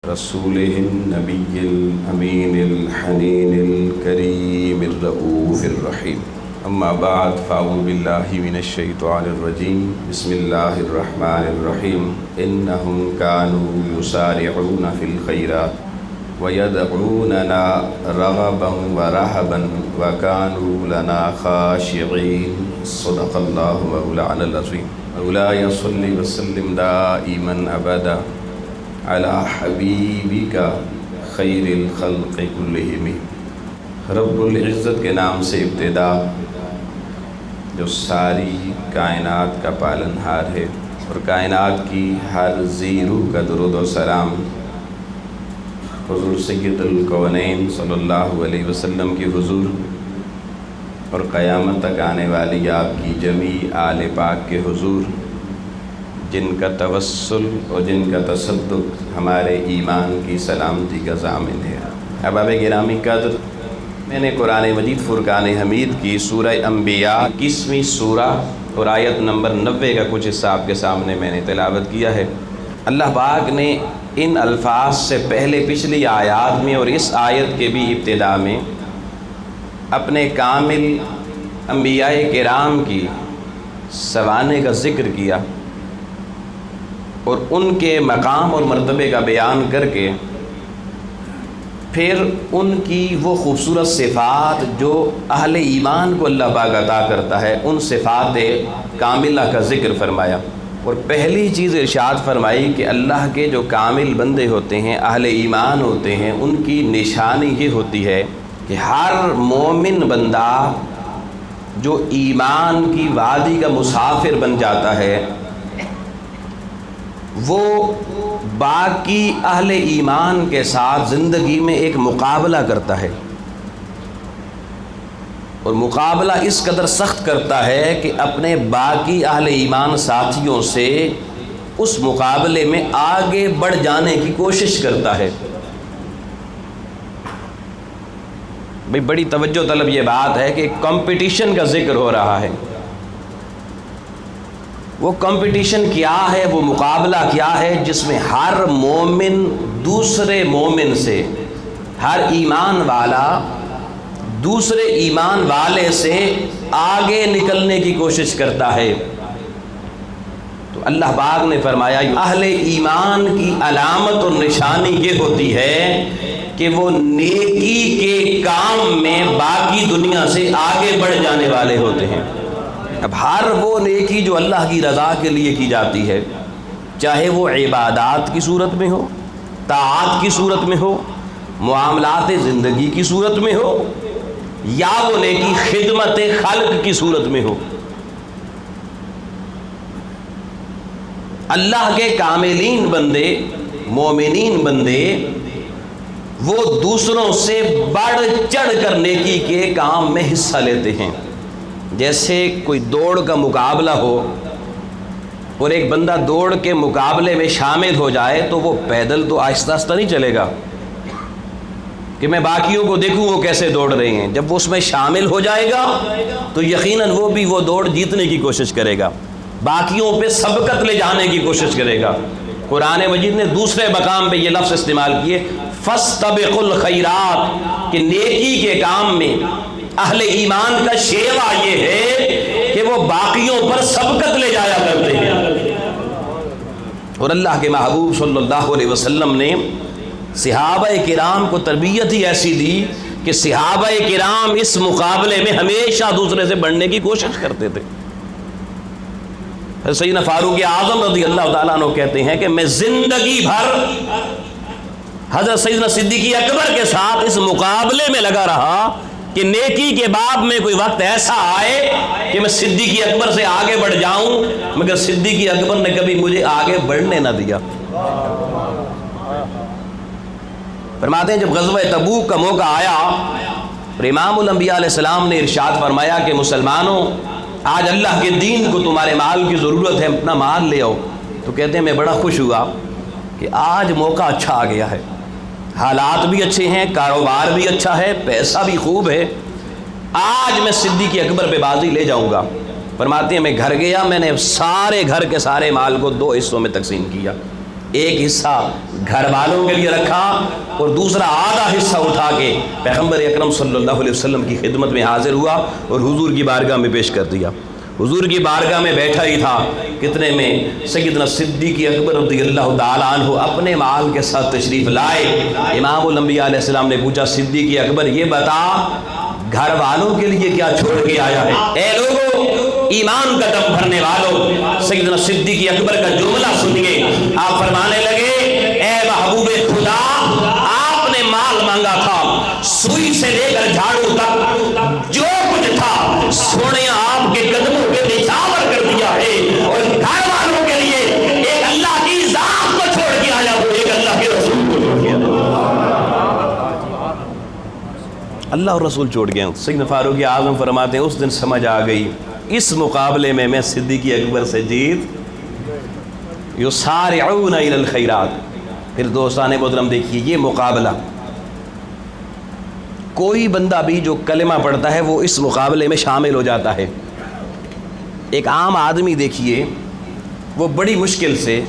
رسوله النبي الأمين الحنين الكريم الرؤوف الرحيم. أما بعد فأعوذ بالله من الشيطان الرجيم. بسم الله الرحمن الرحيم. إنهم كانوا يسارعون في الخيرات ويدعوننا رغبا ورهبا وكانوا لنا خاشعين. صدق الله مولانا العظيم. مولاي صل وسلم دائما أبدا على حبيبك خير الخلق كلهم. رب العزت کے نام سے ابتدا، جو ساری کائنات کا پالنہار ہے، اور کائنات کی ہر زیرو کا درود و سلام حضور سید الکونین صلی اللہ علیہ وسلم کی حضور اور قیامت تک آنے والی آپ کی جمیع آل پاک کے حضور، جن کا توسل اور جن کا تصدق ہمارے ایمان کی سلامتی کا ضامن ہے. احباب گرامی قدر، میں نے قرآن مجید فرقان حمید کی سورہ انبیاء 21ویں سورہ اور آیت نمبر 90 کا کچھ حصہ آپ کے سامنے میں نے تلاوت کیا ہے. اللہ پاک نے ان الفاظ سے پہلے پچھلی آیات میں اور اس آیت کے بھی ابتدا میں اپنے کامل انبیاء کرام کی سوانح کا ذکر کیا اور ان کے مقام اور مرتبے کا بیان کر کے پھر ان کی وہ خوبصورت صفات جو اہل ایمان کو اللہ پاک عطا کرتا ہے، ان صفات کاملہ کا ذکر فرمایا. اور پہلی چیز ارشاد فرمائی کہ اللہ کے جو کامل بندے ہوتے ہیں، اہل ایمان ہوتے ہیں، ان کی نشانی یہ ہوتی ہے کہ ہر مومن بندہ جو ایمان کی وادی کا مسافر بن جاتا ہے، وہ باقی اہل ایمان کے ساتھ زندگی میں ایک مقابلہ کرتا ہے، اور مقابلہ اس قدر سخت کرتا ہے کہ اپنے باقی اہل ایمان ساتھیوں سے اس مقابلے میں آگے بڑھ جانے کی کوشش کرتا ہے. بھئی بڑی توجہ طلب یہ بات ہے کہ کمپٹیشن کا ذکر ہو رہا ہے. وہ کمپٹیشن کیا ہے، وہ مقابلہ کیا ہے جس میں ہر مومن دوسرے مومن سے، ہر ایمان والا دوسرے ایمان والے سے آگے نکلنے کی کوشش کرتا ہے. تو اللہ پاک نے فرمایا اہل ایمان کی علامت اور نشانی یہ ہوتی ہے کہ وہ نیکی کے کام میں باقی دنیا سے آگے بڑھ جانے والے ہوتے ہیں. اب ہر وہ نیکی جو اللہ کی رضا کے لیے کی جاتی ہے، چاہے وہ عبادات کی صورت میں ہو، طاعات کی صورت میں ہو، معاملات زندگی کی صورت میں ہو، یا وہ نیکی خدمت خلق کی صورت میں ہو، اللہ کے کاملین بندے، مومنین بندے، وہ دوسروں سے بڑھ چڑھ کر نیکی کے کام میں حصہ لیتے ہیں. جیسے کوئی دوڑ کا مقابلہ ہو اور ایک بندہ دوڑ کے مقابلے میں شامل ہو جائے تو وہ پیدل تو آہستہ آہستہ نہیں چلے گا کہ میں باقیوں کو دیکھوں وہ کیسے دوڑ رہے ہیں. جب وہ اس میں شامل ہو جائے گا تو یقیناً وہ بھی وہ دوڑ جیتنے کی کوشش کرے گا، باقیوں پہ سبقت لے جانے کی کوشش کرے گا. قرآن مجید نے دوسرے مقام پہ یہ لفظ استعمال کیے فاستبقوا الخیرات، کہ نیکی کے کام میں اہل ایمان کا شیوا یہ ہے کہ وہ باقیوں پر سبقت لے جایا کرتے ہیں. اور اللہ کے محبوب صلی اللہ علیہ وسلم نے صحابہ کرام کو تربیت ہی ایسی دی کہ صحابہ کرام اس مقابلے میں ہمیشہ دوسرے سے بڑھنے کی کوشش کرتے تھے. سیدنا فاروق اعظم رضی اللہ تعالیٰ عنہ کہتے ہیں کہ میں زندگی بھر حضرت سیدنا صدیق اکبر کے ساتھ اس مقابلے میں لگا رہا کہ نیکی کے باب میں کوئی وقت ایسا آئے کہ میں صدیق اکبر سے آگے بڑھ جاؤں، مگر صدیق اکبر نے کبھی مجھے آگے بڑھنے نہ دیا. فرماتے ہیں جب غزوہ تبوک کا موقع آیا اور امام الانبیاء علیہ السلام نے ارشاد فرمایا کہ مسلمانوں، آج اللہ کے دین کو تمہارے مال کی ضرورت ہے، اپنا مال لے آؤ، تو کہتے ہیں میں بڑا خوش ہوا کہ آج موقع اچھا آ گیا ہے، حالات بھی اچھے ہیں، کاروبار بھی اچھا ہے، پیسہ بھی خوب ہے، آج میں صدیق اکبر پہ بازی لے جاؤں گا. فرماتے ہیں میں گھر گیا، میں نے سارے گھر کے سارے مال کو 2 حصوں میں تقسیم کیا. ایک حصہ گھر والوں کے لیے رکھا اور دوسرا آدھا حصہ اٹھا کے پیغمبر اکرم صلی اللہ علیہ وسلم کی خدمت میں حاضر ہوا اور حضور کی بارگاہ میں پیش کر دیا۔ حضور کی بارگاہ میں بیٹھا ہی تھا، کتنے میں سیدنا صدیق اکبر رضی اللہ تعالیٰ عنہ اپنے مال کے ساتھ تشریف لائے۔ امام الانبیاء علیہ السلام نے پوچھا صدیق اکبر یہ بتا گھر والوں کے لیے کیا چھوڑ کے آیا ہے؟ اے لوگوں، ایمان کا دم بھرنے والوں، سیدنا صدیق اکبر کا جملہ سنیے۔ آپ فرمانے لگے اے محبوب خدا، آپ نے مال مانگا تھا، سوئی سے لے کر جھاڑو تک جو کچھ تھا سونے آپ کے قدموں پہ نچھاور کر دیا ہے، اور گھر والوں کے لیے ایک اللہ کی ذات کو چھوڑ کے آیا ہوں، ایک اللہ کے رسول کو چھوڑ کے آیا اللہ اور رسول چھوڑ گئے۔ سیدنا فاروق اعظم فرماتے ہیں اس دن سمجھ آ گئی اس مقابلے میں صدیق اکبر سے جیت۔ یسارعون الی الخیرات۔ پھر دوستان محترم دیکھیے یہ مقابلہ، کوئی بندہ بھی جو کلمہ پڑھتا ہے وہ اس مقابلے میں شامل ہو جاتا ہے۔ ایک عام آدمی دیکھیے، وہ بڑی مشکل سے،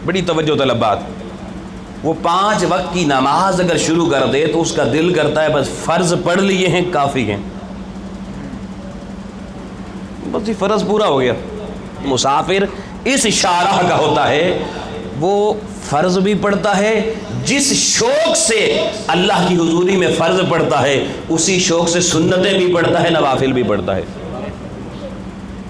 بڑی توجہ طلب بات، وہ 5 وقت کی نماز اگر شروع کر دے تو اس کا دل کرتا ہے بس فرض پڑھ لیے ہیں کافی ہیں، بس یہ فرض پورا ہو گیا۔ مسافر اس شارح کا ہوتا ہے، وہ فرض بھی پڑھتا ہے، جس شوق سے اللہ کی حضوری میں فرض پڑھتا ہے اسی شوق سے سنتیں بھی پڑھتا ہے، نوافل بھی پڑھتا ہے۔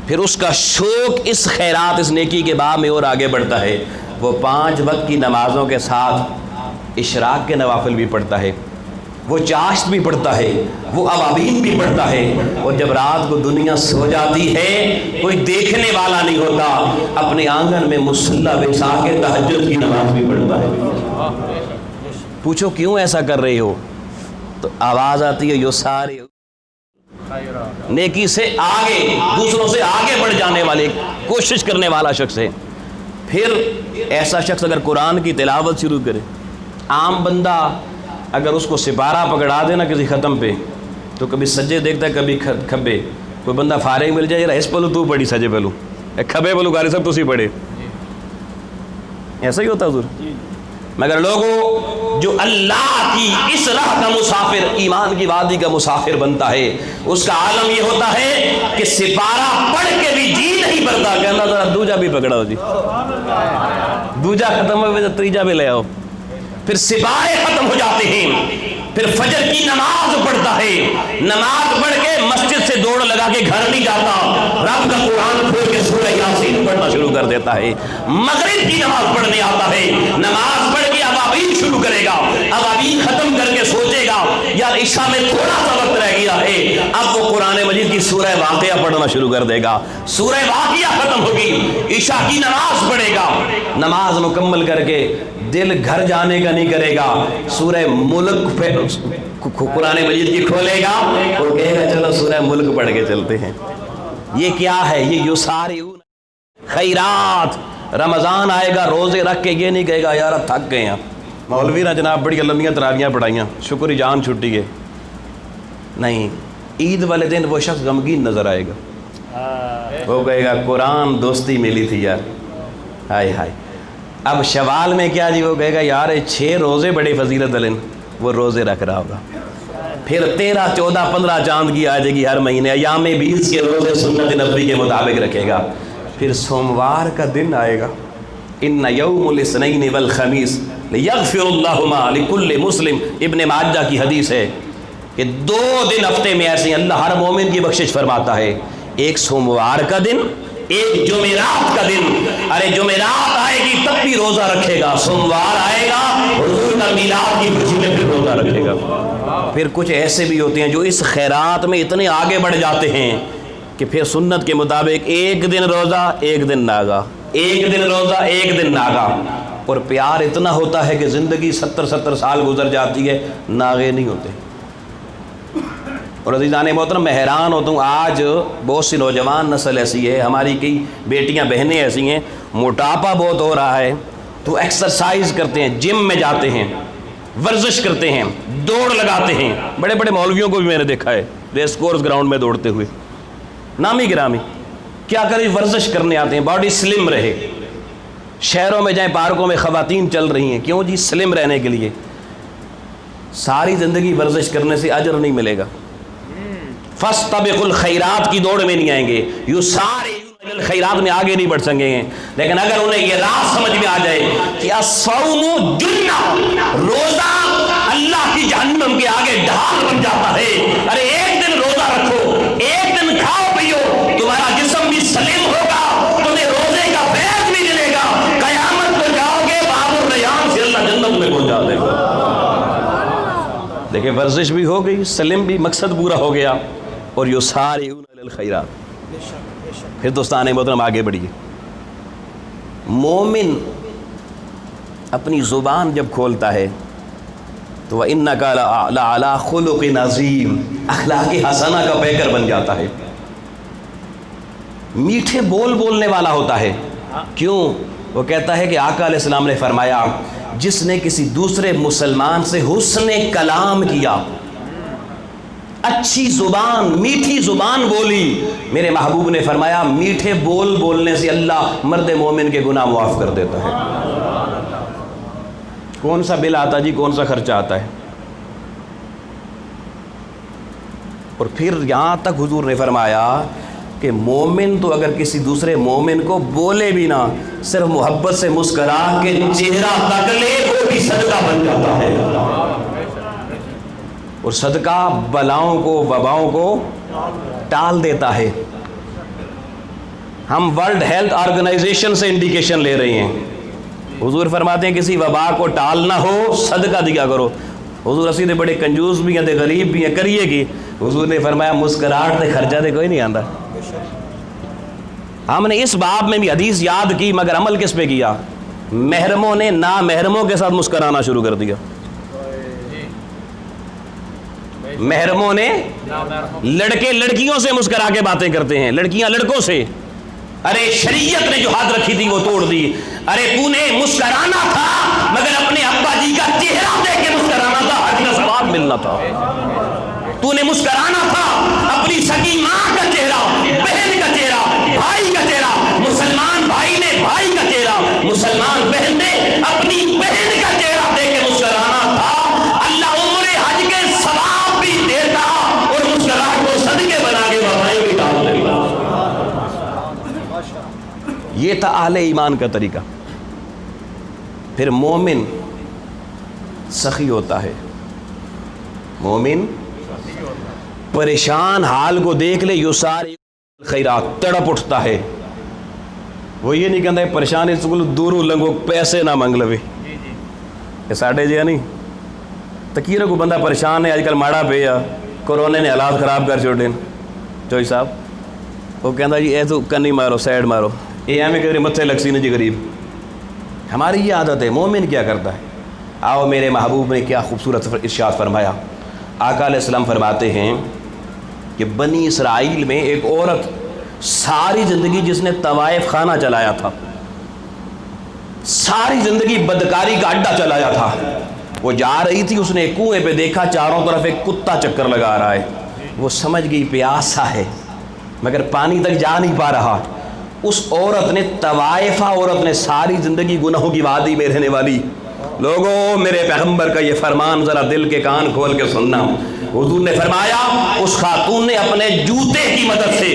پھر اس کا شوق اس خیرات، اس نیکی کے باب میں اور آگے بڑھتا ہے۔ وہ 5 وقت کی نمازوں کے ساتھ اشراق کے نوافل بھی پڑھتا ہے، وہ چاشت بھی پڑھتا ہے، وہ اوابین بھی پڑھتا ہے، اور جب رات کو دنیا سو جاتی ہے کوئی دیکھنے والا نہیں ہوتا، اپنے آنگن میں مصلی بچھا کے تہجد کی نماز بھی پڑھتا ہے۔ پوچھو کیوں ایسا کر رہے ہو؟ تو آواز آتی ہے یسارع، نیکی سے آگے، دوسروں سے آگے بڑھ جانے والے، کوشش کرنے والا شخص ہے۔ پھر ایسا شخص اگر قرآن کی تلاوت شروع کرے، عام بندہ اگر اس کو سپارہ پکڑا دینا کسی ختم پہ تو کبھی سجے دیکھتا ہے کبھی کھبے، کوئی بندہ فارغ مل جائے اس پلو تو پڑھی سجے پلو، کھبے پلو گاری سب تو سی پڑھے، ایسا ہی ہوتا حضور۔ مگر لوگوں جو اللہ کی اس راہ کا مسافر، ایمان کی وادی کا مسافر بنتا ہے، اس کا عالم یہ ہوتا ہے کہ سپارہ پڑھ کے بھی جی نہیں بھرتا، کہنا ذرا دوجا بھی پکڑاؤ جی، دوجا ختم ہوئے تو تیجا بھی لے آؤ۔ پھر سپارے ختم ہو جاتے ہیں، پھر فجر کی نماز پڑھتا ہے، نماز پڑھ کے مسجد سے دوڑ لگا کے گھر نہیں جاتا، رب کا قرآن کھول کے سورہ یاسین پڑھنا شروع کر دیتا ہے۔ مغرب کی نماز پڑھنے آتا ہے، نماز پڑھ کے اوابین شروع کرے گا، اوابین ختم کر کے سوچے گا یار عشاء میں تھوڑا سا وقت رہ گیا ہے، اب وہ قرآن مجید کی سورہ واقعہ پڑھنا شروع کر دے گا، سورہ واقعہ ختم ہوگی، عشاء کی نماز پڑھے گا، نماز مکمل کر کے دل گھر جانے کا نہیں کرے گا، سورہ ملک پہ قرآن مجید کی کھولے گا اور کہے گا چلو سورہ ملک پڑھ کے چلتے ہیں۔ یہ کیا ہے؟ یہ یسارعون خیرات۔ رمضان آئے گا روزے رکھ کے یہ نہیں کہے گا یار اب تھک گئے ہیں، مولوی نے جناب بڑی لمبیاں تراویحاں پڑھائیاں، شکر جان چھٹی ہے، نہیں، عید والے دن وہ شخص غمگین نظر آئے گا، وہ کہے گا قرآن دوستی ملی تھی یار، ہائے ہائے۔ اب شوال میں کیا جی، وہ کہے گا یار 6 روزے بڑے فضیلت والے، وہ روزے رکھ رہا ہوگا۔ پھر 13 14 15 چاند کی آ جائے گی ہر مہینے، ایام 20 کے روزے سنت نبی کے مطابق رکھے گا۔ پھر سوموار کا دن آئے گا، ان یوم الاثنین والخمیس لیغفر اللہ ما لکل مسلم، ابن ماجہ کی حدیث ہے کہ 2 دن ہفتے میں ایسے اللہ ہر مومن کی بخشش فرماتا ہے، ایک سوموار کا دن، ایک جمعرات کا دن۔ ارے جمعرات آئے گی تب بھی روزہ رکھے گا، سوموار آئے گا حضور کا میلاد کی خوشی میں پھر روزہ رکھے گا۔ پھر کچھ ایسے بھی ہوتے ہیں جو اس خیرات میں اتنے آگے بڑھ جاتے ہیں کہ پھر سنت کے مطابق ایک دن روزہ ایک دن ناگا، ایک دن روزہ ایک دن ناگا، اور پیار اتنا ہوتا ہے کہ زندگی 70 سال گزر جاتی ہے، ناغے نہیں ہوتے۔ اور عزیزان محترم میں حیران ہوتا ہوں، آج بہت سی نوجوان نسل ایسی ہے، ہماری کئی بیٹیاں بہنیں ایسی ہیں، موٹاپا بہت ہو رہا ہے تو ایکسرسائز کرتے ہیں، جم میں جاتے ہیں، ورزش کرتے ہیں، دوڑ لگاتے ہیں۔ بڑے بڑے مولویوں کو بھی میں نے دیکھا ہے ریس کورس گراؤنڈ میں دوڑتے ہوئے، نامی گرامی، کیا کریں ورزش کرنے آتے ہیں، باڈی سلم رہے۔ شہروں میں جائیں پارکوں میں خواتین چل رہی ہیں، کیوں جی؟ سلم رہنے کے لیے۔ ساری زندگی ورزش کرنے سے اجر نہیں ملے گا۔ فاستبقوا الخیرات کی دوڑ میں نہیں آئیں گے، یسارعون الی الخیرات میں آگے نہیں بڑھ سکیں گے۔ لیکن اگر انہیں یہ راز سمجھ میں آ جائے کہ الصوم جنہ، روزہ اللہ کی جہنم کے آگے ڈھال بن جاتا ہے۔ ارے ایک دن روزہ رکھو، ایک دن کھاؤ پیو، تمہارا جسم بھی سلیم ہوگا، تمہیں روزے کا فیض بھی ملے گا، قیامت کو جاؤ گے باب الریان سے اللہ جنت میں پہنچا دے گا۔ دیکھیں ورزش بھی ہو گئی، سلم بھی، مقصد پورا ہو گیا، اور یسارعون الی الخیرات۔ پھر دوستان محترم آگے بڑھیے۔ مومن اپنی زبان جب کھولتا ہے تو وَإِنَّكَ لَعَلَىٰ خُلُقٍ عَظِيمٍ، اخلاق حسنہ کا پیکر بن جاتا ہے، میٹھے بول بولنے والا ہوتا ہے۔ کیوں؟ وہ کہتا ہے کہ آقا علیہ السلام نے فرمایا جس نے کسی دوسرے مسلمان سے حسن کلام کیا، اچھی زبان، میٹھی زبان بولی، میرے محبوب نے فرمایا میٹھے بول بولنے سے اللہ مرد مومن کے گناہ معاف کر دیتا ہے۔ کون سا بل آتا جی، کون سا خرچہ آتا ہے؟ اور پھر یہاں تک حضور نے فرمایا کہ مومن تو اگر کسی دوسرے مومن کو بولے بھی نہ، صرف محبت سے مسکرا کے چہرہ تک لے، وہ بھی صدقہ بن جاتا ہے۔ اور صدقہ بلاؤں کو، وباؤں کو ٹال دیتا ہے۔ ہم ورلڈ ہیلتھ آرگنائزیشن سے انڈیکیشن لے رہے ہیں، حضور فرماتے ہیں کسی وبا کو ٹالنا ہو صدقہ دیا کرو۔ حضور اسی نے بڑے کنجوس بھی ہیں، غریب بھی ہیں، کریے گی۔ حضور نے فرمایا مسکراہٹ سے خرچہ دے کوئی نہیں آندا۔ ہم نے اس باب میں بھی حدیث یاد کی، مگر عمل کس پہ کیا؟ محرموں نے نامحرموں کے ساتھ مسکرانا شروع کر دیا۔ محرموں نے، لڑکے لڑکیوں سے مسکرا کے باتیں کرتے ہیں، لڑکیاں لڑکوں سے۔ ارے شریعت نے جو حد رکھی تھی وہ توڑ دی۔ ارے تو نے مسکرانا تھا مگر اپنے ابا جی کا چہرہ دیکھ کے مسکرانا تھا، حج کا ثواب ملنا تھا۔ تو نے مسکرانا تھا اپنی سگی ماں کا چہرہ، بہن کا چہرہ، بھائی کا چہرہ، مسلمان بھائی نے بھائی کا چہرہ، مسلمان بہن نے اپنی بہن کا چہرہ دیکھ کے مسکرانا تھا۔ اللہ عمر حج کے ثواب بھی دیتا اور مسکراہٹ کو صدقے بنا کے وبائیں بھی ڈال دیتا۔ یہ تھا اہل ایمان کا طریقہ۔ پھر مومن سخی ہوتا ہے، مومن پریشان حال کو دیکھ لے یسارع خیرات، تڑپ اٹھتا ہے۔ وہ یہ نہیں کہتا پریشانی سکول دور لنگو پیسے نہ منگ لوے، یہ ساڑھے جی نہیں تکیرہ کو بندہ پریشان ہے، آج کل ماڑا پہ یا کورونے نے حالات خراب کر چھوڑے چوئی صاحب، وہ کہتا جی اے تو کنی مارو، سیڈ مارو، یہ ہمیں کہ متھے لگ سی نا جی غریب۔ ہماری یہ عادت ہے۔ مومن کیا کرتا ہے؟ آؤ میرے محبوب نے کیا خوبصورت ارشاد فرمایا۔ آقا علیہ السلام فرماتے ہیں کہ بنی اسرائیل میں ایک عورت ساری زندگی جس نے طوائف خانہ چلایا تھا، ساری زندگی بدکاری کا اڈا چلایا تھا، وہ جا رہی تھی، اس نے ایک کنویں پہ دیکھا چاروں طرف ایک کتا چکر لگا رہا ہے، وہ سمجھ گئی پیاسا ہے مگر پانی تک جا نہیں پا رہا۔ اس عورت نے، طوائفہ عورت نے، ساری زندگی گناہوں کی وادی میں رہنے والی لوگوں، میرے پیغمبر کا یہ فرمان ذرا دل کے کان کھول کے سننا۔ حضور نے فرمایا اس خاتون نے اپنے جوتے کی مدد سے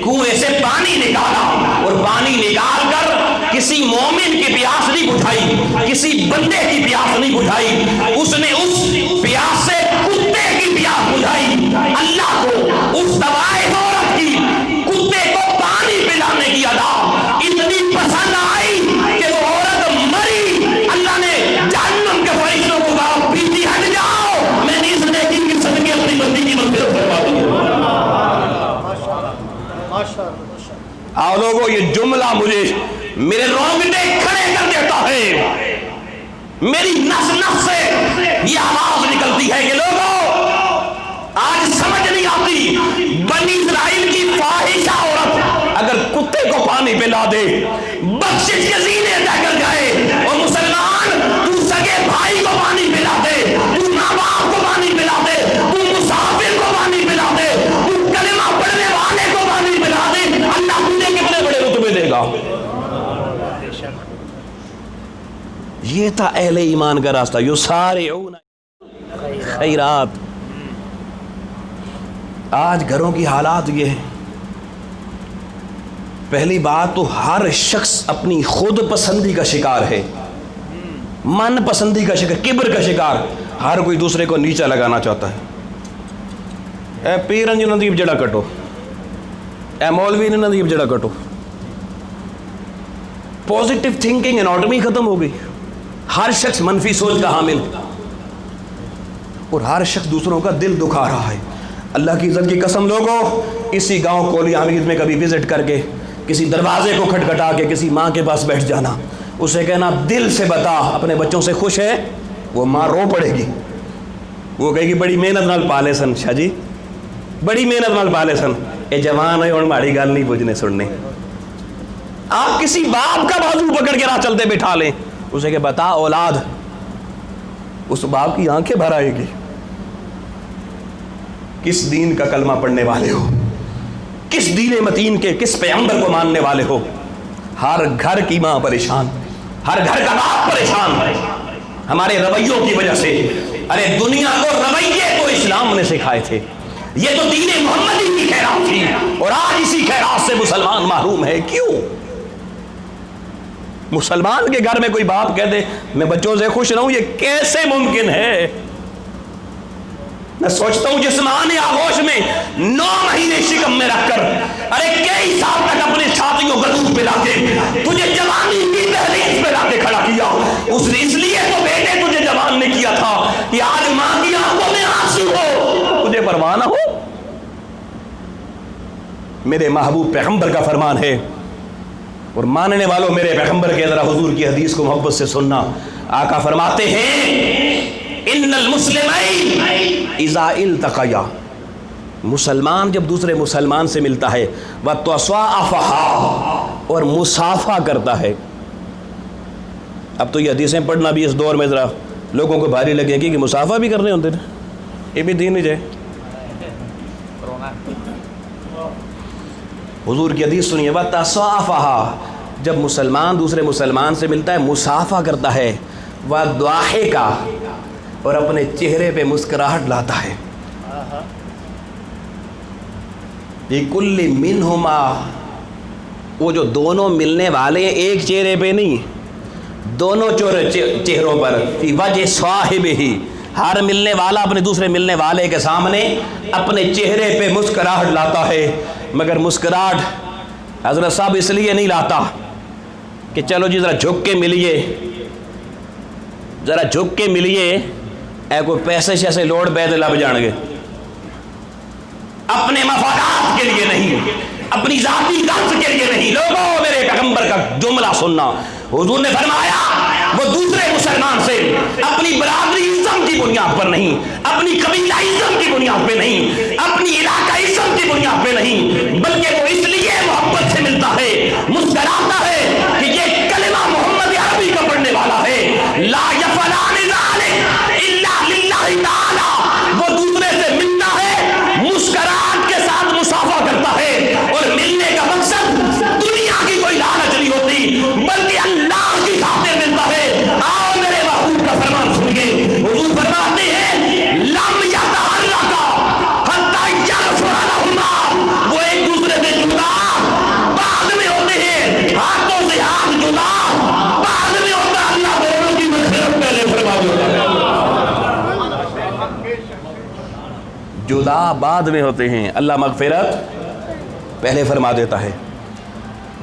کنویں سے پانی نکالا، اور پانی نکال کر کسی مومن کی پیاس نہیں بجھائی، کسی بندے کی پیاس نہیں بجھائی، اس نے اس پیاس سے کتے کی پیاس بجھائی۔ اللہ کو اس طوائف عورت کی کتے کو پانی پلانے کی ادا اتنی پسند آئی کہ وہ عورت مری۔ اللہ نے جہنم کے فرشتوں کو کہا پیچھے ہٹ جاؤ، میں نے اس نیکی کی صدقے اپنی بندی کی مغفرت فرما دی۔ آؤ لوگوں، یہ جملہ مجھے میرے رونگٹے کھڑے کر دیتا ہے، میری نس نس سے یہ آواز نکلتی ہے کہ لوگوں آج سمجھ نہیں آتی، بنی اسرائیل کی فاحشہ عورت اگر کتے کو پانی پلا دے، بخشش کے زینے ادا کر جائے، اور مسلمان تو سگے بھائی کو پانی پلا دے، تو ماں باپ کو پانی پلا دے، تو مسافر کو پانی پلا دے، تو کلمہ پڑھنے والے کو پانی پلا دے، اللہ تجھے کتنے بڑے رتبے دے گا۔ یہ تھا اہل ایمان کا راستہ، یسارعون خیرات۔ آج گھروں کی حالات یہ ہے، پہلی بات تو ہر شخص اپنی خود پسندی کا شکار ہے، من پسندی کا شکار، کبر کا شکار، ہر کوئی دوسرے کو نیچا لگانا چاہتا ہے۔ اے پیرن جو ندیب جڑا کٹو، اے مولوی نے ندیب جڑا کٹو۔ پازیٹیو تھنکنگ اناٹمی ختم ہو گئی، ہر شخص منفی سوچ کا حامل، اور ہر شخص دوسروں کا دل دکھا رہا ہے۔ اللہ کی عزت کی قسم لوگوں، اسی گاؤں کولی حمید میں کبھی وزٹ کر کے کسی دروازے کو کھٹکھٹا کے کسی ماں کے پاس بیٹھ جانا، اسے کہنا دل سے بتا اپنے بچوں سے خوش ہے، وہ ماں رو پڑے گی، وہ کہے گی بڑی محنت نال پالے سن شاہ جی، بڑی محنت نال پالے سن، اے جوان ہے اور ماڑی گل نہیں بجنے سننے۔ آپ کسی باپ کا بازو پکڑ کے راہ چلتے بٹھا لیں، اسے کہ بتا اولاد، اس باپ کی آنکھیں بھر آئے گی، کس دین کا کلمہ پڑھنے والے ہو، کس دین متین کے کس پیغمبر کو ماننے والے ہو۔ ہر گھر کی ماں پریشان، ہر گھر کا باپ پریشان ہمارے رویوں کی وجہ سے۔ ارے دنیا کو رویے تو اسلام نے سکھائے تھے، یہ تو دین محمدی کی خیرات تھی، اور آج اسی خیرات سے مسلمان محروم ہے۔ کیوں؟ مسلمان کے گھر میں کوئی باپ کہہ دے میں بچوں سے خوش رہوں، یہ کیسے ممکن ہے؟ میں سوچتا ہوں جسمانی آغوش میں 9 مہینے شکم میں رکھ کر، ارے کئی سال تک اپنے ساتھیوں کا دودھ پلا کے تجھے جوانی کی دہلیز پہ لا کے کھڑا کیا، اس لیے تو بیٹے تجھے جوان نے کیا تھا کہ آج ماں کی آنکھوں میں آنسو ہو، تجھے پرواہ نہ ہو۔ میرے محبوب پیغمبر کا فرمان ہے، اور ماننے والوں میرے پیغمبر کے ذرا حضور کی حدیث کو محبت سے سننا۔ آقا فرماتے ہیں ان المسلمین اذا التقیا، مسلمان جب دوسرے مسلمان سے ملتا ہے وتصافحا، اور مصافحہ کرتا ہے۔ اب تو یہ حدیثیں پڑھنا بھی اس دور میں ذرا لوگوں کو بھاری لگے گی کہ مصافحہ بھی کرنے ہوتے ہیں، یہ بھی دین ہی جائے۔ حضور کی حدیث سنیے، وتصافحا، جب مسلمان دوسرے مسلمان سے ملتا ہے مصافحہ کرتا ہے، وضاحکا، اور اپنے چہرے پہ مسکراہٹ لاتا ہے۔ لکل منہما، وہ جو دونوں ملنے والے ہیں ایک چہرے پہ نہیں، دونوں چہروں پر، فی وجہ صاحبہ، ہر ملنے والا اپنے دوسرے ملنے والے کے سامنے اپنے چہرے پہ مسکراہٹ لاتا ہے، مگر مسکراہٹ حضرت صاحب اس لیے نہیں لاتا کہ چلو جی ذرا جھک کے ملیے، ذرا جھک کے ملیے، اے کوئی پیسے شیسے لوڑ بیت لب جان گے، اپنے مفادات کے لیے نہیں، اپنی ذاتی غرض کے لیے نہیں۔ لوگوں میرے پیغمبر کا جملہ سننا، حضور نے فرمایا وہ دوسرے مسلمان سے اپنی برادری ازم کی بنیاد پر نہیں، اپنی قبیلہ ازم کی بنیاد پہ نہیں، اپنی علاقہ ازم کی بنیاد پہ نہیں، بلکہ وہ اس لیے محبت سے ملتا ہے، مسکراتا ہے کہ یہ کلمہ محمد عربی کا پڑھنے والا ہے، لا یفعلان ذلک الا للہ تعالی۔ وہ دوسرے سے ملتا ہے، مسکراہٹ کے ساتھ مصافحہ کرتا ہے، اور ملنے کا مقصد دنیا کی کوئی لالچ نہیں ہوتی، بلکہ اللہ کی خاطر ملتا ہے۔ آؤ میرے محبوب کا فرمان سنیے، حضور فرماتے ہیں لم یتحرکا حتی یغفر لہما، وہ ایک دوسرے سے جدا بعد میں ہوتے ہیں، ہاتھوں سے ہاتھ جدا بعد میں ہوتا ہے، اللہ دونوں کی مغفرت پہلے فرما دیتا ہے۔ جدا بعد میں ہوتے ہیں، اللہ مغفرت پہلے فرما دیتا ہے۔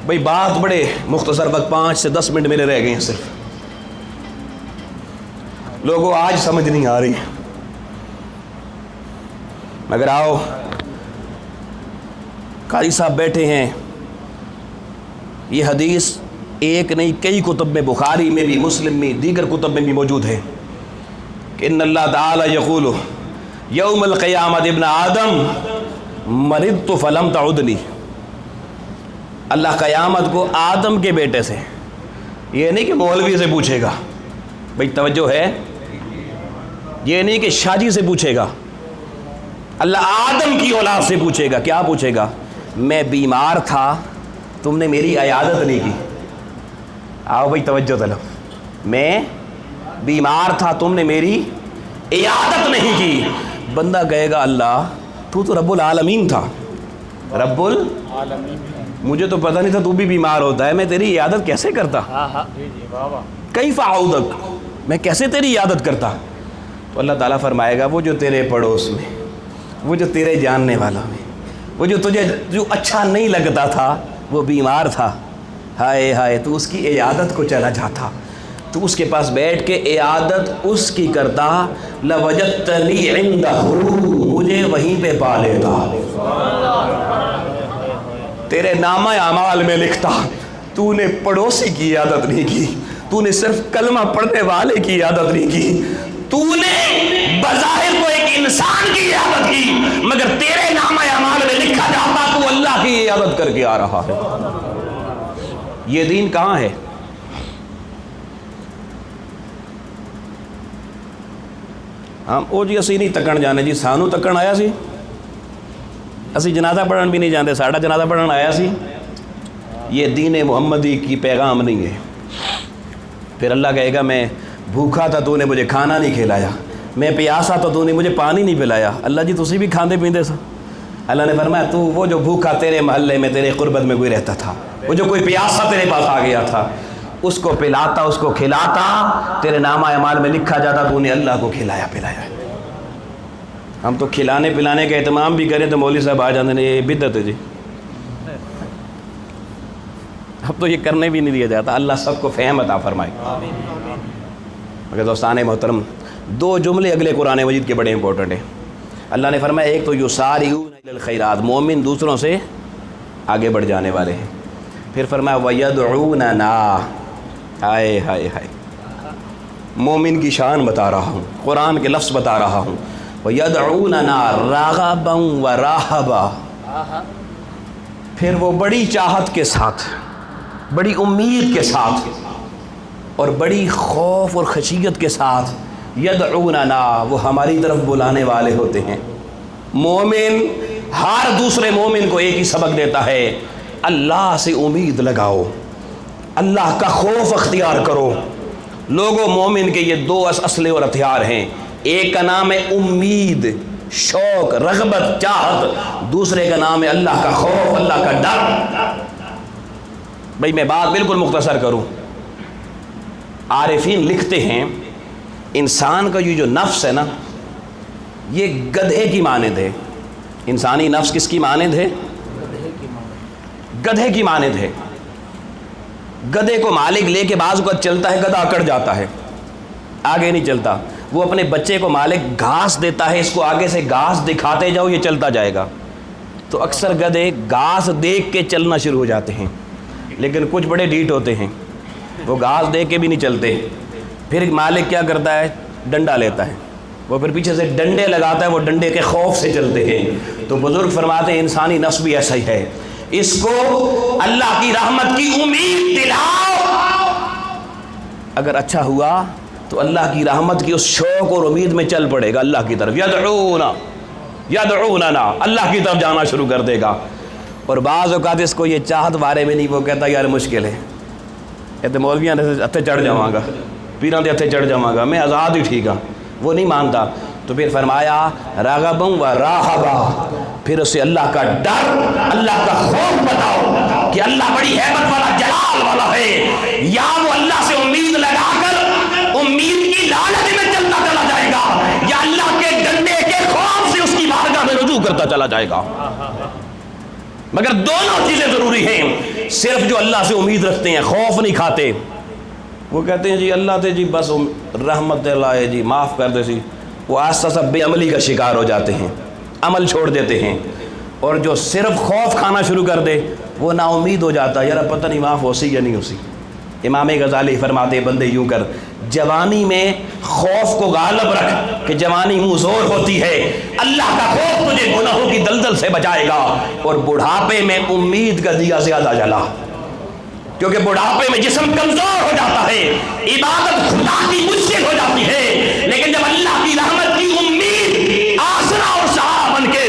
بھئی بات بڑے مختصر وقت 5 سے 10 منٹ میرے رہ گئے ہیں صرف، لوگوں آج سمجھ نہیں آ رہی، مگر آؤ قاری صاحب بیٹھے ہیں، یہ حدیث ایک نہیں کئی کتب میں، بخاری میں بھی، مسلم میں، دیگر کتب میں بھی موجود ہے کہ ان اللہ تعالی یقول یوم القیامت ابن آدم مرضت فلم تعدنی، اللہ قیامت کو آدم کے بیٹے سے، یہ نہیں کہ مولوی سے پوچھے گا، بھئی توجہ ہے، یہ نہیں کہ شاہ جی سے پوچھے گا، اللہ آدم کی اولاد سے پوچھے گا۔ کیا پوچھے گا؟ میں بیمار تھا، تم نے میری عیادت نہیں کی۔ آؤ بھئی توجہ طلب، میں بیمار تھا تم نے میری عیادت نہیں کی. بندہ کہے گا اللہ تو رب العالمین تھا, رب العالمین, مجھے تو پتہ نہیں تھا تو بھی بیمار ہوتا ہے, میں تیری عیادت کیسے کرتا, کیف اعودک, میں کیسے تیری عیادت کرتا. تو اللہ تعالیٰ فرمائے گا وہ جو تیرے پڑوس میں, وہ جو تیرے جاننے والا میں, وہ جو تجھے جو اچھا نہیں لگتا تھا وہ بیمار تھا, ہائے ہائے تو اس کی عیادت کو چلا جاتا, تو اس کے پاس بیٹھ کے عیادت اس کی کرتا, لوجدتنی عندہ, مجھے وہیں پہ پا لیتا. تیرے نامہ اعمال میں لکھتا تو نے پڑوسی کی عیادت نہیں کی, تو نے صرف کلمہ پڑھنے والے کی عیادت نہیں کی, تو نے بظاہر کو ایک انسان کی عیادت کی, مگر تیرے نامہ اعمال میں لکھا جاتا تو اللہ کی عیادت کر کے آ رہا ہے. یہ دین کہاں ہے؟ ہم او جی اسی نہیں تکن جانے جی, سانو تکن آیا سی, اسی جنازہ پڑھن بھی نہیں جانتے, ساڑھا جنازہ پڑھن آیا سی. یہ دین محمدی کی پیغام نہیں ہے. پھر اللہ کہے گا میں بھوکا تھا تو نے مجھے کھانا نہیں کھلایا, میں پیاسا تھا تو نے مجھے پانی نہیں پلایا. اللہ جی تسی بھی کھاندے پیندے سا. اللہ نے فرمایا تو وہ جو بھوکا تیرے محلے میں تیرے قربت میں کوئی رہتا تھا, وہ جو کوئی پیاسا تیرے پاس آ گیا تھا, اس کو پلاتا, اس کو کھلاتا, تیرے نامہ اعمال میں لکھا جاتا تو نے اللہ کو کھلایا پلایا. ہم تو کھلانے پلانے کا اہتمام بھی کریں تو مولوی صاحب آ جاتے ہیں یہ بدعت ہے جی, اب تو یہ کرنے بھی نہیں دیا جاتا. اللہ سب کو فہم عطا فرمائے. مگر دوستان محترم, دو جملے اگلے قرآن مجید کے بڑے امپورٹنٹ ہیں. اللہ نے فرمایا ایک تو یسارعون الی الخیرات, مومن دوسروں سے آگے بڑھ جانے والے ہیں. پھر فرمایا وَيَدْعُونَنَا, ہائے ہائے ہائے, مومن کی شان بتا رہا ہوں, قرآن کے لفظ بتا رہا ہوں. وَيَدْعُونَنَا رَغَبًا وَرَاهَبًا, پھر وہ بڑی چاہت کے ساتھ, بڑی امید کے ساتھ اور بڑی خوف اور خشیت کے ساتھ یدعوننا, وہ ہماری طرف بلانے والے ہوتے ہیں. مومن ہر دوسرے مومن کو ایک ہی سبق دیتا ہے, اللہ سے امید لگاؤ, اللہ کا خوف اختیار کرو. لوگوں مومن کے یہ دو اسلحے اور ہتھیار ہیں, ایک کا نام ہے امید, شوق, رغبت, چاہت, دوسرے کا نام ہے اللہ کا خوف, اللہ کا ڈر. بھئی میں بات بالکل مختصر کروں, عارفین لکھتے ہیں انسان کا یہ جو نفس ہے نا, یہ گدھے کی مانند ہے. انسانی نفس کس کی مانند ہے؟ گدھے کی مانند ہے. گدھے کو مالک لے کے بعض اوقات چلتا ہے, گدھا اکڑ جاتا ہے, آگے نہیں چلتا. وہ اپنے بچے کو مالک گھاس دیتا ہے, اس کو آگے سے گھاس دکھاتے جاؤ یہ چلتا جائے گا. تو اکثر گدھے گھاس دیکھ کے چلنا شروع ہو جاتے ہیں, لیکن کچھ بڑے ڈھیٹ ہوتے ہیں, وہ گھاس دیکھ کے بھی نہیں چلتے. پھر مالک کیا کرتا ہے, ڈنڈا لیتا ہے, وہ پھر پیچھے سے ڈنڈے لگاتا ہے, وہ ڈنڈے کے خوف سے چلتے ہیں. تو بزرگ فرماتے ہیں انسانی نفس بھی ایسا ہی ہے, اس کو اللہ کی رحمت کی امید دلاؤ. اگر اچھا ہوا تو اللہ کی رحمت کی اس شوق اور امید میں چل پڑے گا اللہ کی طرف. یدعوننا, اللہ کی طرف جانا شروع کر دے گا. اور بعض اوقات اس کو یہ چاہت بارے میں نہیں, وہ کہتا یار مشکل ہے, کہتے مولویاں ہتھے چڑھ جاواں گا, پیران دے ہتھے چڑھ جاواں گا, میں آزاد ہی ٹھیک ہاں, وہ نہیں مانتا. تو پھر فرمایا راغبا و راہبا, پھر اسے اللہ کا ڈر, اللہ کا خوف بتاؤ کہ اللہ بڑی ہیبت والا, جلال والا ہے. یا وہ اللہ سے امید لگا کر امید کی لالچ میں چلتا چلا جائے گا, یا اللہ کے ڈنڈے کے خوف سے اس کی بارگاہ میں رجوع کرتا چلا جائے گا. مگر دونوں چیزیں ضروری ہیں. صرف جو اللہ سے امید رکھتے ہیں, خوف نہیں کھاتے, وہ کہتے ہیں جی اللہ تے جی بس رحمت لائے جی معاف کر دے سی, وہ آہستہ سا بے عملی کا شکار ہو جاتے ہیں, عمل چھوڑ دیتے ہیں. اور جو صرف خوف کھانا شروع کر دے وہ نا امید ہو جاتا ہے, یار پتہ نہیں معاف ہو سی یا نہیں ہو سی. امام غزالی فرماتے بندے یوں کر, جوانی میں خوف کو غالب رکھ کہ جوانی منہ زور ہوتی ہے, اللہ کا خوف تجھے گناہوں کی دلدل سے بچائے گا. اور بڑھاپے میں امید کا دیا زیادہ جلا, کیونکہ بڑھاپے میں جسم کمزور ہو جاتا ہے, عبادت خدا کی مشکل ہو جاتی ہے. لیکن جب اللہ کی رحمت کی امید آسرا اور سہارا بن کے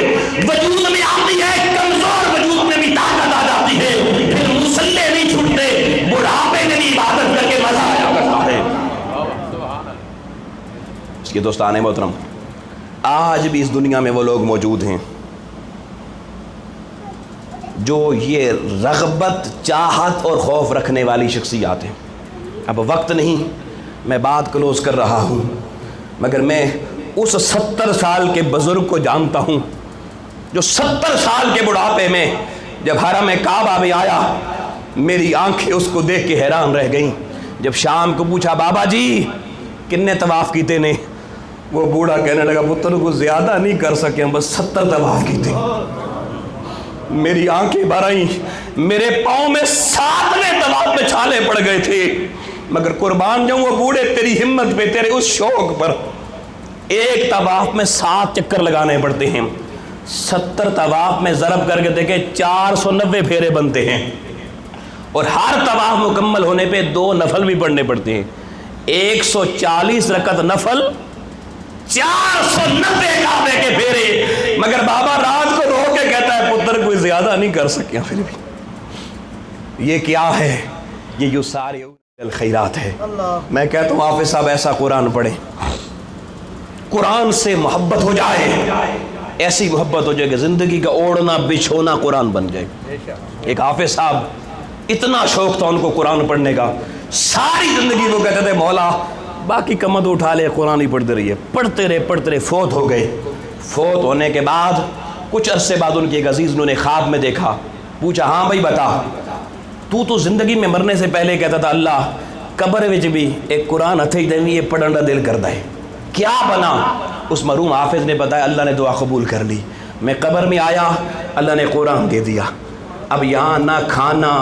وجود میں آتی ہے, کمزور وجود میں بھی طاقت آ جاتی ہے, پھر مسلح نہیں چھوٹتے, بڑھاپے میں بھی عبادت کر کے مزہ آیا کرتا ہے. یہ دوستان محترم، آج بھی اس دنیا میں وہ لوگ موجود ہیں جو یہ رغبت، چاہت اور خوف رکھنے والی شخصیات ہیں۔ اب وقت نہیں، میں بات کلوز کر رہا ہوں، مگر میں اس 70 سال کے بزرگ کو جانتا ہوں جو 70 سال کے بڑھاپے میں جب حرم کعبہ میں آیا، میری آنکھیں اس کو دیکھ کے حیران رہ گئیں۔ جب شام کو پوچھا بابا جی کتنے طواف کیتے نے، وہ بوڑھا کہنے لگا پتر کو زیادہ نہیں کر سکے ہم، بس 70 طواف کیتے۔ میری آنکھیں بھر آئیں، میرے پاؤں میں 7ویں طواف میں چھالے پڑ گئے تھے، مگر قربان جاؤں وہ بوڑھے تیری ہمت پہ، تیرے اس شوق پر ایک طواف میں 7 چکر لگانے پڑتے ہیں۔ 70 طواف میں ضرب کر کے دیکھیں 490 پھیرے بنتے ہیں، اور ہر طواف مکمل ہونے پہ 2 نفل بھی پڑھنے پڑتے ہیں۔ 140 رکعت نفل، 490 کعبے کے پھیرے، مگر بابا رات کو رو کے کہتا ہے پتر کوئی زیادہ نہیں کر سکیا۔ پھر بھی یہ کیا ہے؟ یہ یسارعون الخیرات ہے۔ میں کہتا ہوں حافظ صاحب ایسا قرآن پڑھیں، قرآن سے محبت ہو جائے، ایسی محبت ہو جائے کہ زندگی کا اوڑھنا بچھونا قرآن بن جائے۔ ایک حافظ صاحب اتنا شوق تھا ان کو قرآن پڑھنے کا، ساری زندگی وہ کہتے تھے مولا باقی کمد اٹھا لے قرآن ہی پڑھتے رہیے، پڑھتے رہے، فوت ہو گئے۔ فوت ہونے کے بعد کچھ عرصے بعد ان کے ایک عزیز نے خواب میں دیکھا، پوچھا ہاں بھائی بتا، تو زندگی میں مرنے سے پہلے کہتا تھا اللہ قبر وچ بھی ایک قرآن ہتھے دیں یہ پڑھن دا دل کردا ہے، کیا بنا؟ اس مرحوم حافظ نے بتایا اللہ نے دعا قبول کر لی، میں قبر میں آیا اللہ نے قرآن دے دیا، اب یہاں نہ کھانا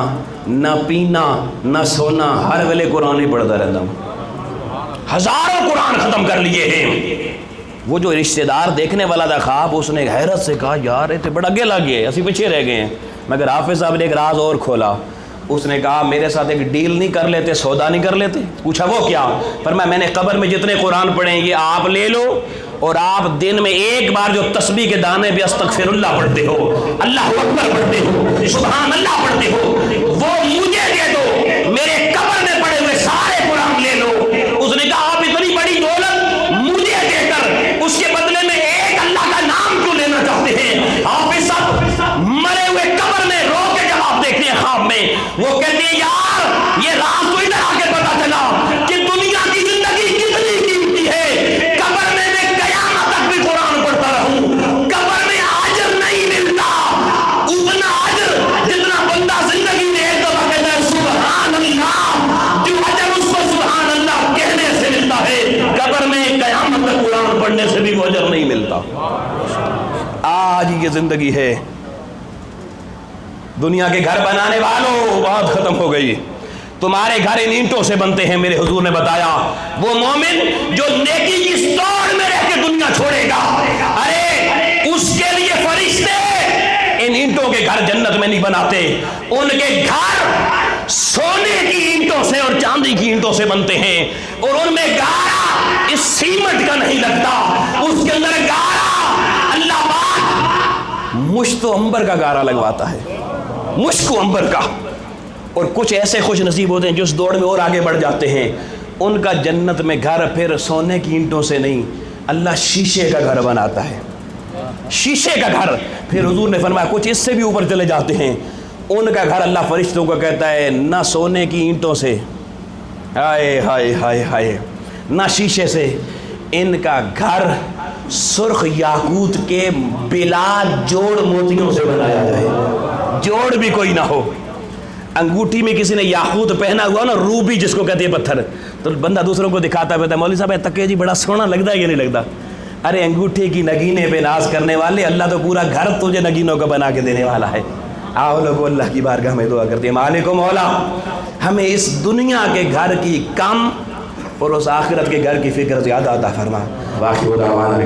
نہ پینا نہ سونا، ہر ویلے قرآن ہی پڑھتا رہتا ہوں، ہزاروں قرآن ختم کر لیے ہیں۔ وہ جو رشتہ دار دیکھنے والا تھا خواب، اس نے حیرت سے کہا یار یہ تو بڑا اگے لگ گئے، اسی پیچھے رہ گئے ہیں، مگر حافظ صاحب نے ایک راز اور کھولا، اس نے کہا میرے ساتھ ایک ڈیل نہیں کر لیتے، سودا نہیں کر لیتے؟ پوچھا وہ کیا؟ فرمایا میں نے قبر میں جتنے قرآن پڑھے ہیں یہ آپ لے لو، اور آپ دن میں ایک بار جو تسبیح کے دانے بھی استغفر اللہ پڑھتے ہو، اللہ اکبر پڑھتے ہو، سبحان اللہ پڑھتے ہو، وہ مجھے دے دو، میرے قبر میں پڑے ہوئے سارے قرآن لے لو۔ اس نے کہا آپ اتنی بڑی دولت مجھے دے کر اس کے بدلے میں ایک اللہ کا نام کیوں لینا چاہتے ہیں؟ حافظ صاحب مرے ہوئے قبر میں رو کے جواب دیکھتے ہیں خواب میں، وہ کہتے ہیں یار یہ راز تو ادھر آ کے پتا چلا کہ دنیا کی زندگی کتنی قیمتی ہے، قبر میں قیامت تک بھی قرآن پڑھتا رہوں، قبر میں اجر نہیں ملتا اتنا اجر جتنا بندہ زندگی میں ایک دفعہ کہتا ہے سبحان اللہ، جو اجر اس کو سبحان اللہ کہنے سے ملتا ہے، قبر میں قیامت تک قرآن پڑھنے سے بھی وہ اجر نہیں ملتا۔ آج یہ زندگی ہے، دنیا کے گھر بنانے والوں بات ختم ہو گئی، تمہارے گھر ان اینٹوں سے بنتے ہیں۔ میرے حضور نے بتایا وہ مومن جو نیکی کی دوڑ میں رہ کے دنیا چھوڑے گا، ارے اس کے لیے فرشتے ان اینٹوں کے گھر جنت میں نہیں بناتے، ان کے گھر سونے کی اینٹوں سے اور چاندی کی اینٹوں سے بنتے ہیں، اور ان میں گارا اس سیمنٹ کا نہیں لگتا، اس کے اندر گارا اللہ پاک مشت و عنبر کا گارا لگواتا ہے، مشک و عنبر کا۔ اور کچھ ایسے خوش نصیب ہوتے ہیں جو اس دوڑ میں اور آگے بڑھ جاتے ہیں، ان کا جنت میں گھر پھر سونے کی اینٹوں سے نہیں، اللہ شیشے کا گھر بناتا ہے، شیشے کا گھر۔ پھر حضور نے فرمایا کچھ اس سے بھی اوپر چلے جاتے ہیں، ان کا گھر اللہ فرشتوں کو کہتا ہے نہ سونے کی اینٹوں سے، ہائے ہائے ہائے ہائے، نہ شیشے سے، ان کا گھر سرخ یاقوت کے بلا جوڑ موتیوں سے بنایا جائے، جوڑ بھی کوئی نہ ہو۔ انگوٹھی میں کسی نے یاقوت پہنا ہوا نا، روبی جس کو کہتے ہیں پتھر، تو بندہ دوسروں کو دکھاتا ہے مولوی صاحب تکے جی بڑا سونا لگتا ہے کہ نہیں لگتا؟ ارے انگوٹھی کی نگینے پہ ناز کرنے والے، اللہ تو پورا گھر تجھے نگینوں کا بنا کے دینے والا ہے۔ آؤ لوگوں اللہ کی بارگاہ میں دعا کرتے ہیں مالک و مولا ہمیں اس دنیا کے گھر کی کم اور اس آخرت کے گھر کی فکر زیادہ عطا فرما۔ واخر دعوانا